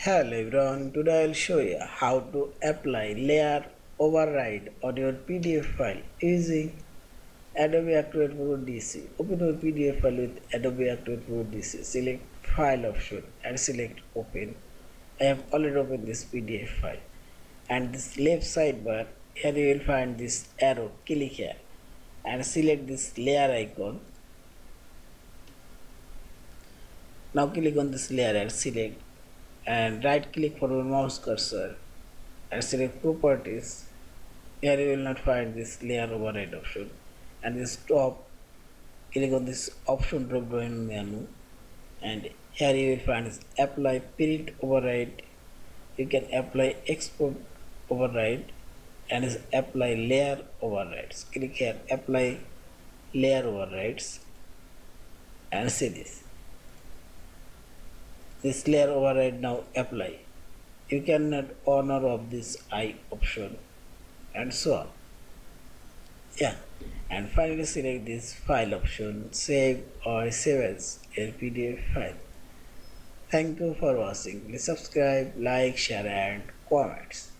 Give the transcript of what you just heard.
Hello everyone, today I'll show you how to apply layer override on your PDF file using Adobe Acrobat Pro DC. Open your PDF file with Adobe Acrobat Pro DC. Select file option and select open. I have already opened this PDF file and this left sidebar here you will find this arrow. Click here and select this layer icon. Now click on this layer and select and right click for your mouse cursor and select properties. Here you will not find this layer override option and this top click on this option drop down menu and here you will find this apply print override. You can apply export override and this apply layer overrides. Click here apply layer overrides and see this layer override now apply. You cannot honor of this I option and so on. Yeah, and finally select this file option, save or save as a PDF file. Thank you for watching. Please subscribe, like, share and comments.